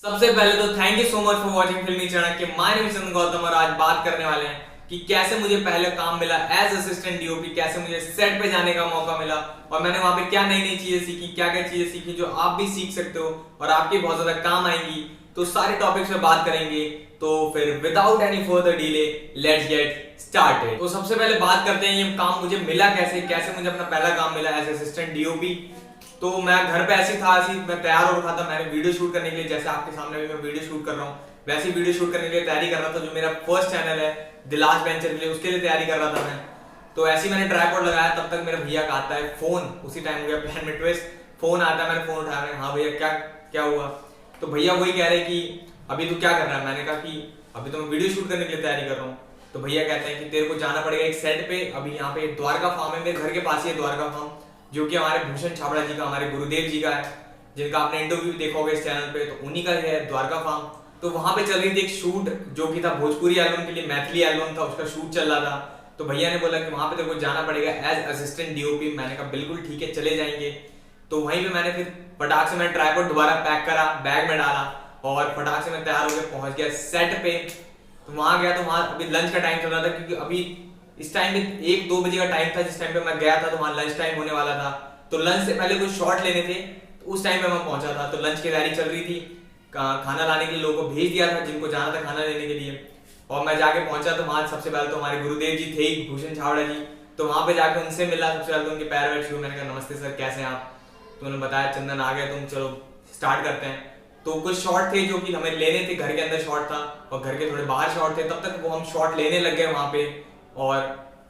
सबसे पहले तो thank you so much for watching फिल्मी चाणक्य। माय नेम इज चंदन गौतम और आज बात करने वाले हैं कि कैसे मुझे पहले काम मिला एज असिस्टेंट डीओपी, कैसे मुझे सेट पे जाने का मौका मिला और मैंने वहां पे क्या नई नई चीजें सीखी, क्या क्या चीजें सीखी जो आप भी सीख सकते हो और आपकी बहुत ज्यादा काम आएंगी। तो सारे टॉपिक्स पे बात करेंगे। तो फिर without any further delay let's get started. तो सबसे पहले बात करते हैं ये काम मुझे मिला कैसे, कैसे मुझे अपना पहला काम मिला एज असिस्टेंट डीओपी। तो मैं घर पे ऐसी था, ऐसी मैं तैयार हो रखा था। मैंने वीडियो शूट करने के लिए, जैसे आपके सामने भी मैं वीडियो शूट कर रहा हूँ, वैसी वीडियो शूट करने के लिए तैयारी कर रहा था। जो मेरा फर्स्ट चैनल है द लास्ट वेंचर के लिए, उसके लिए तैयारी कर रहा था मैं। तो ऐसे ही मैंने ट्राइपॉड लगाया, तब तक मेरा भैया का आता है फोन। उसी टाइम हो गया प्लान में ट्विस्ट, फोन आता है, मैंने फोन उठाया। हाँ भैया क्या क्या हुआ? तो भैया वही कह रहे कि अभी तू क्या कर रहा है? मैंने कहा कि अभी तो मैं वीडियो शूट करने के लिए तैयारी कर रहा हूँ। तो भैया कहते हैं कि तेरे को जाना पड़ेगा एक सेट पे। अभी यहाँ पे द्वारका फार्म है, मेरे घर के पास ही है द्वारका फार्म, जो कि हमारे भूषण छाबड़ा जी का, हमारे गुरुदेव जी का है, जिनका आपने इंटरव्यू देखा होगा इस चैनल पे। तो उन्हीं का है द्वारका फार्म। तो वहां पे चल रही थी एक शूट, जो कि था भोजपुरी एल्बम के लिए, मैथिली एल्बम था, उसका शूट चल रहा था। तो भैया ने बोला कि वहां पे तेरे को जाना पड़ेगा एज असिस्टेंट डीओपी। मैंने कहा बिल्कुल ठीक है, चले जाएंगे। तो वहीं पे मैंने फिर फटाक से मैं ट्राइपॉड दोबारा पैक करा, बैग में डाला और फटाक से मैं तैयार होकर पहुंच गया सेट पे। तो वहां गया, तो वहां अभी लंच का टाइम चल रहा था, क्योंकि अभी इस टाइम पे 1-2 बजे का टाइम था जिस टाइम पे मैं गया था। तो वहां लंच टाइम होने वाला था। तो लंच से पहले कुछ शॉट लेने थे, तो उस टाइम पे मैं पहुंचा था। तो लंच की तैयारी चल रही थी, खाना लाने के लिए लोगों को भेज दिया था जिनको जाना था खाना लेने के लिए। और मैं जाके पहुंचा तो वहां सबसे पहले तो हमारे गुरुदेव जी थे ही, भूषण छावड़ा जी। तो वहां पे जाके उनसे मिला, सबसे पहले तो उनके पैर वैर छू। मैंने कहा नमस्ते सर, कैसे हैं आप? तो उन्होंने बताया चंदन आ गए तुम, चलो स्टार्ट करते हैं। तो कुछ शॉट थे जो कि हमें लेने थे, घर के अंदर शॉट था और घर के थोड़े बाहर शॉट थे। तब तक वो हम शॉट लेने लग गए वहां पे। और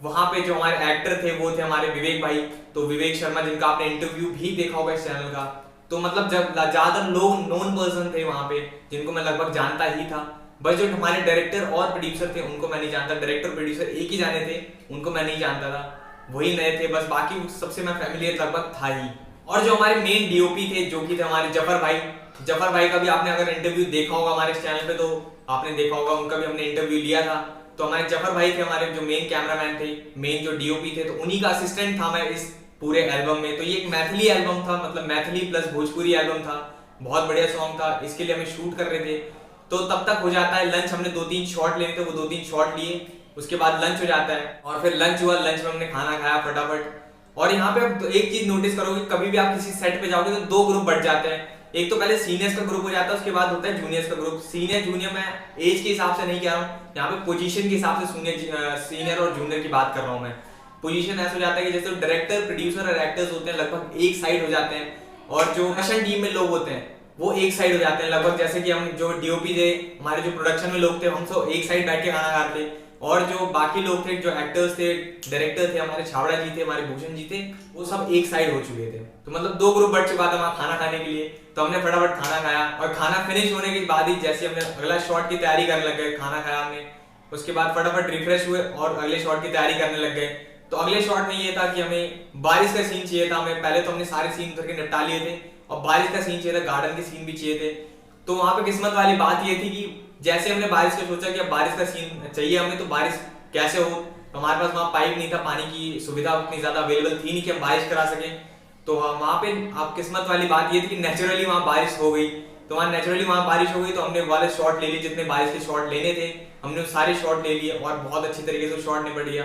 वहां पे जो हमारे एक्टर थे वो थे हमारे विवेक भाई। तो विवेक शर्मा, जिनका आपने इंटरव्यू भी देखा होगा इस चैनल का। तो मतलब जब ज्यादा लोग नोन पर्सन थे वहां पे, जिनको मैं लगभग जानता ही था। बस जो हमारे डायरेक्टर और प्रोड्यूसर थे उनको मैं नहीं जानता। डायरेक्टर प्रोड्यूसर एक ही जाने थे, उनको मैं नहीं जानता था, वही नए थे बस। बाकी सबसे मैं फैमिलियर लगभग था ही। और जो हमारे मेन डीओपी थे, जो कि थे हमारे जफर भाई। जफर भाई का भी आपने अगर इंटरव्यू देखा होगा हमारे चैनल पे, तो आपने देखा होगा, उनका भी हमने इंटरव्यू लिया था। तो हमारे जफर भाई थे हमारे जो मेन कैमरामैन थे, मेन जो डीओपी थे। तो उन्हीं का असिस्टेंट था मैं इस पूरे एल्बम में। तो ये एक मैथिली एल्बम था, मतलब मैथिली प्लस भोजपुरी एल्बम था। बहुत बढ़िया सॉन्ग था, इसके लिए हमें शूट कर रहे थे। तो तब तक हो जाता है लंच, हमने 2-3 शॉट लेने थे, वो 2-3 शॉट लिए। उसके बाद लंच हो जाता है और फिर लंच हुआ। लंच में हमने खाना खाया फटाफट। और यहाँ पे अब एक चीज नोटिस करोगे, कभी भी आप किसी सेट पे जाओगे तो 2 ग्रुप बढ़ जाते हैं। एक तो पहले सीनियर्स का ग्रुप हो जाता है, उसके बाद होता है जूनियर्स का ग्रुप। सीनियर जूनियर मैं एज के हिसाब से नहीं कह रहा हूँ, यहाँ पे पोजीशन के हिसाब से सीनियर और जूनियर की बात कर रहा हूँ मैं। पोजीशन ऐसा हो जाता है कि जैसे डायरेक्टर, प्रोड्यूसर और एक्टर्स होते हैं लगभग एक साइड हो जाते हैं, और जो प्रोडक्शन टीम में लोग होते हैं वो एक साइड हो जाते हैं लगभग। जैसे कि हम जो डीओपी थे, हमारे जो प्रोडक्शन में लोग थे, हम सब एक साइड बैठ के खाना खाते थे। और जो बाकी लोग थे, जो एक्टर्स थे, डायरेक्टर थे, हमारे छावड़ा जी थे, हमारे भूषण जी थे, वो सब एक साइड हो चुके थे। तो मतलब 2 ग्रुप बढ़ चुका था वहां खाना खाने के लिए। तो हमने फटाफट खाना खाया और खाना फिनिश होने के बाद ही जैसे हमने अगला शॉट की तैयारी करने लग गए, खाना खाया हमने, उसके बाद फटाफट रिफ्रेश हुए और अगले शॉट की तैयारी करने लग गए। तो अगले शॉट में ये था कि हमें बारिश का सीन चाहिए था। हमें पहले तो हमने सारे सीन करके निपटा लिए थे और बारिश का सीन चाहिए था, गार्डन के सीन भी चाहिए थे। तो वहां पे किस्मत वाली बात ये थी कि जैसे हमने बारिश का सोचा कि अब बारिश का सीन चाहिए हमें, तो बारिश कैसे हो? हमारे पास वहां पाइप नहीं था, पानी की सुविधा उतनी ज्यादा अवेलेबल थी नहीं कि हम बारिश करा सके। तो वहां पे आप किस्मत वाली बात ये थी कि नेचुरली वहां बारिश हो गई। तो वहां नेचुरली वहां बारिश हो गई, तो हमने वाले शॉट ले लिए, जितने बारिश के शॉट लेने थे हमने सारे शॉट ले लिए और बहुत अच्छी तरीके से शॉट निपट गया।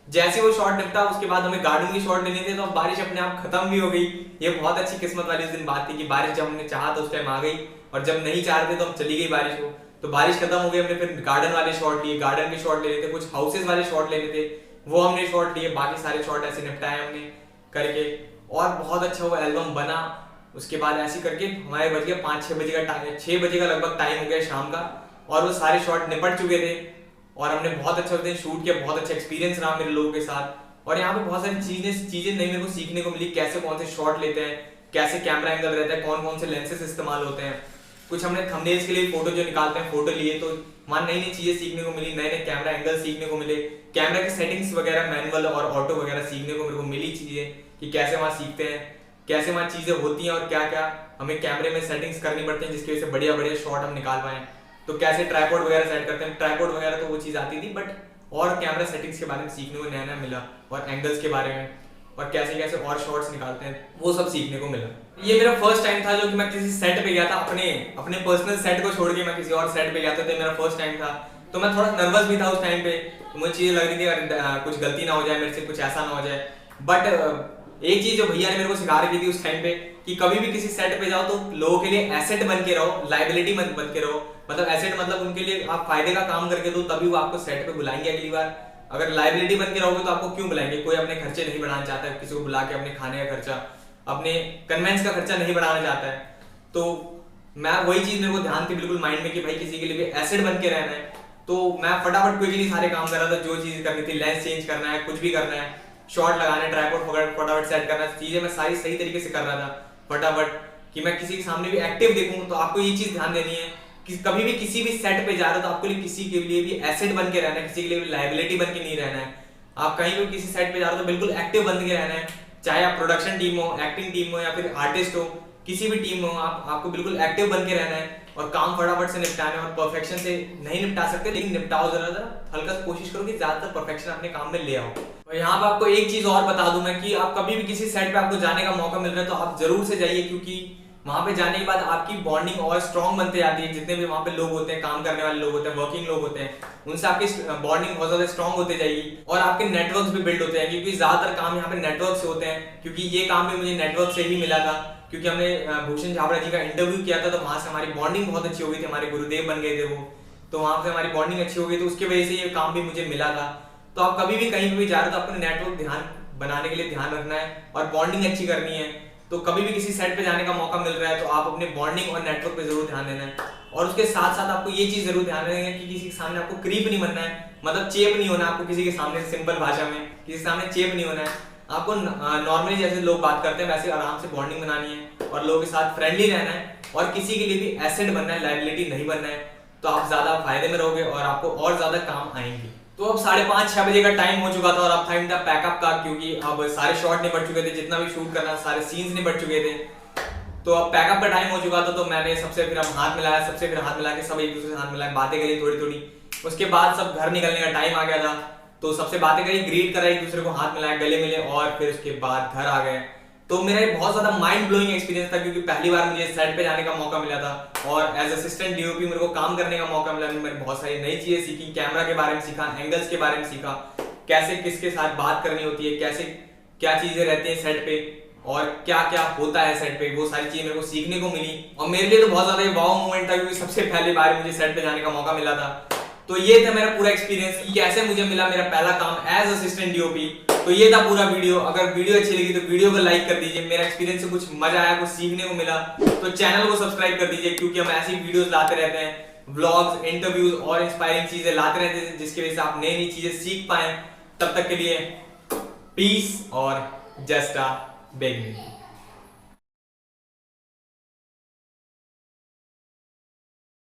जैसे वो शॉट निपटा, उसके बाद हमें गार्डन की शॉट लेने थे, तो बारिश अपने आप खत्म भी हो गई। ये बहुत अच्छी किस्मत वाली उस दिन बात थी कि बारिश जब हमने चाहा तो उस टाइम आ गई, और जब नहीं चाह रहे थे तो हम चली गई बारिश को। तो बारिश खत्म हो गई, हमने फिर गार्डन वाले शॉट लिए, गार्डन के शॉट लेने थे, कुछ हाउसेस वाले शॉट लेने थे, वो हमने शॉट लिए। बाकी सारे शॉट ऐसे निपटाए हमने करके, और बहुत अच्छा वो एल्बम बना। उसके बाद ऐसे करके हमारे बज गया 5-6 बजे का टाइम, 6 बजे का लगभग टाइम हो गया शाम का, और वो सारे शॉट निपट चुके थे। और हमने बहुत अच्छा दिन शूट किया, बहुत अच्छा एक्सपीरियंस रहा मेरे लोगों के साथ। और यहाँ पे बहुत सारी चीजें नई मेरे को सीखने को मिली, कैसे कौन से शॉट लेते हैं, कैसे कैमरा एंगल रहता है, कौन कौन से लेंसेज इस्तेमाल होते हैं। कुछ हमने थंबनेल्स के लिए फोटो जो निकालते हैं फोटो लिए, तो वहां नई नई चीजें सीखने को मिली, नए नए कैमरा एंगल सीखने को मिले, कैमरा की सेटिंग्स वगैरह मैनुअल और ऑटो वगैरह सीखने को मेरे को मिली चीजें, कि कैसे वहां सीखते हैं, कैसे वहां चीजें होती हैं और क्या क्या हमें कैमरे में सेटिंग्स करनी पड़ती हैं जिसकी वजह से बढ़िया बढ़िया शॉट हम निकाल पाए। तो कैसे ट्राइपॉड वगैरह सेट करते हैं, ट्राइपॉड वगैरह तो वो चीज आती थी, बट और कैमरा सेटिंग्स के बारे में सीखने को नया नया मिला और एंगल्स के बारे में। और कैसे कैसे और शॉट्स निकालते हैं, वो सब सीखने को मिला। ये मेरा फर्स्ट टाइम था जो कि मैं किसी सेट पे गया था, अपने पर्सनल सेट को छोड़ के मैं किसी और सेट पे गया था, तो मेरा फर्स्ट टाइम था। तो मैं थोड़ा नर्वस भी था उस टाइम पे, तो मुझे चीज़ें लग रही थी अगर कुछ गलती ना हो जाए मेरे से, कुछ ऐसा ना हो जाए। बट एक चीज़ जो भैया ने मेरे को सिखा रही थी उस टाइम पे कि कभी भी किसी सेट पे जाओ तो लोगों के लिए एसेट बन के रहो, लाइबिलिटी मत बन के रहो। मतलब एसेट मतलब उनके लिए आप फायदे का काम करके दो, तभी वो आपको सेट पे बुलाएंगे अगली बार। अगर लाइबिलिटी बन के रहोगे तो आपको क्यों बुलाएंगे? कोई अपने खर्चे नहीं बढ़ाना चाहता है, किसी को बुला के अपने खाने का खर्चा, अपने कन्वेंस का खर्चा नहीं बढ़ाना चाहता है। तो मैं वही चीज मेरे को ध्यान थी बिल्कुल माइंड में कि भाई किसी के लिए भी एसेट बन के रहना है। तो मैं फटाफट क्विकली सारे काम कर रहा था, जो चीज करनी थी, लेंस चेंज करना है, कुछ भी करना है, शॉट लगाना है, ट्राइपॉड फटाफट सेट करना है, चीजें मैं सारी सही तरीके से कर रहा था फटाफट, कि मैं किसी के सामने भी एक्टिव दिखूं। तो आपको ये चीज ध्यान देनी है कि कभी भी किसी भी सेट पे जा रहे हो तो आपको लिए किसी के लिए भी एसेट बन के रहना है, किसी के लिए भी लाइबिलिटी बन के नहीं रहना है। आप कहीं भी किसी सेट पे जा रहे हो तो बिल्कुल एक्टिव बन के रहना है, चाहे आप प्रोडक्शन टीम हो, एक्टिंग टीम हो या फिर आर्टिस्ट हो, किसी भी टीम हो, आपको बिल्कुल एक्टिव बन के रहना है और काम फटाफट से निपटाना है। और परफेक्शन से नहीं निपटा सकते लेकिन निपटाओ जरा हल्का कोशिश करो कि ज्यादातर परफेक्शन अपने काम में ले आओ। और यहाँ पे आपको एक चीज और बता दूं मैं कि आप कभी भी किसी सेट पे आपको जाने का मौका मिल रहा है तो आप जरूर से जाइए, क्योंकि वहां पे जाने के बाद आपकी बॉन्डिंग और स्ट्रॉन्ग बनते जाती है। जितने भी वहां पे लोग होते हैं, काम करने वाले लोग होते हैं, वर्किंग लोग होते हैं, उनसे आपकी बॉन्डिंग बहुत ज्यादा स्ट्रॉन्ग होती जाएगी और आपके नेटवर्क्स भी बिल्ड होते हैं, क्योंकि ज्यादातर काम यहाँ पे नेटवर्क से होते हैं। क्योंकि ये काम भी मुझे नेटवर्क से ही मिला था, क्योंकि हमने भूषण छाबड़ा जी का इंटरव्यू किया था, तो वहां से हमारी बॉन्डिंग बहुत अच्छी हो गई थी, हमारे गुरुदेव बन गए थे वो, तो वहां से हमारी बॉन्डिंग अच्छी हो गई, तो उसकी वजह से ये काम भी मुझे मिला था। तो आप कभी भी कहीं भी जा रहे हो तो अपने नेटवर्क ध्यान बनाने के लिए ध्यान रखना है और बॉन्डिंग अच्छी करनी है। तो कभी भी किसी सेट पे जाने का मौका मिल रहा है तो आप अपने बॉन्डिंग और नेटवर्क पे जरूर ध्यान देना है। और उसके साथ साथ आपको ये चीज जरूर ध्यान रखना है कि किसी के सामने आपको क्रीप नहीं बनना है, मतलब चेप नहीं होना आपको किसी के सामने, सिंपल भाषा में किसी के सामने चेप नहीं होना है। आपको नॉर्मली जैसे लोग बात करते हैं वैसे आराम से बॉन्डिंग बनानी है और लोगों के साथ फ्रेंडली रहना है और किसी के लिए भी एसेट बनना है, लायबिलिटी नहीं बनना है। तो आप ज्यादा फायदे में रहोगे और आपको और ज्यादा काम आएंगे। तो अब 5:30-6 बजे का टाइम हो चुका था और अब टाइम था पैकअप का, क्योंकि अब सारे शॉट निपट चुके थे, जितना भी शूट करना सारे सीन्स निपट चुके थे। तो अब पैकअप का टाइम हो चुका था, तो मैंने सबसे फिर हम हाथ मिलाया, हाथ मिला के सब एक दूसरे से हाथ मिलाए, बातें करी थोड़ी थोड़ी। उसके बाद सब घर निकलने का टाइम आ गया था, तो सबसे बातें करी, ग्रीट करा, एक दूसरे को हाथ मिलाया, गले मिले और फिर उसके बाद घर आ गए। तो मेरा एक बहुत ज्यादा माइंड ब्लोइंग एक्सपीरियंस था, क्योंकि पहली बार मुझे सेट पे जाने का मौका मिला था और एज असिस्टेंट डीओपी मेरे को काम करने का मौका मिला। मैंने बहुत सारी नई चीजें सीखी, कैमरा के बारे में सीखा, एंगल्स के बारे में सीखा, कैसे किसके साथ बात करनी होती है, कैसे क्या चीजें रहती है सेट पे और क्या क्या होता है सेट पे, वो सारी चीजें मेरे को सीखने को मिली। और मेरे लिए तो बहुत ज्यादा वाव मोमेंट था, क्योंकि सबसे पहली बार मुझे सेट पे जाने का मौका मिला था। तो ये था मेरा पूरा एक्सपीरियंस, कैसे मुझे मिला मेरा पहला काम एज असिस्टेंट डीओपी। तो ये था पूरा वीडियो। अगर वीडियो अच्छी लगी तो वीडियो को लाइक कर दीजिए, मेरा एक्सपीरियंस से कुछ मजा आया, कुछ सीखने को मिला तो चैनल को सब्सक्राइब कर दीजिए, क्योंकि हम ऐसी वीडियोस लाते रहते हैं, व्लॉग्स, इंटरव्यूज और इंस्पायरिंग चीजें लाते रहते हैं, जिसकी वजह से आप नई नई चीजें सीख पाए। तब तक के लिए पीस और जस्ट अ बिग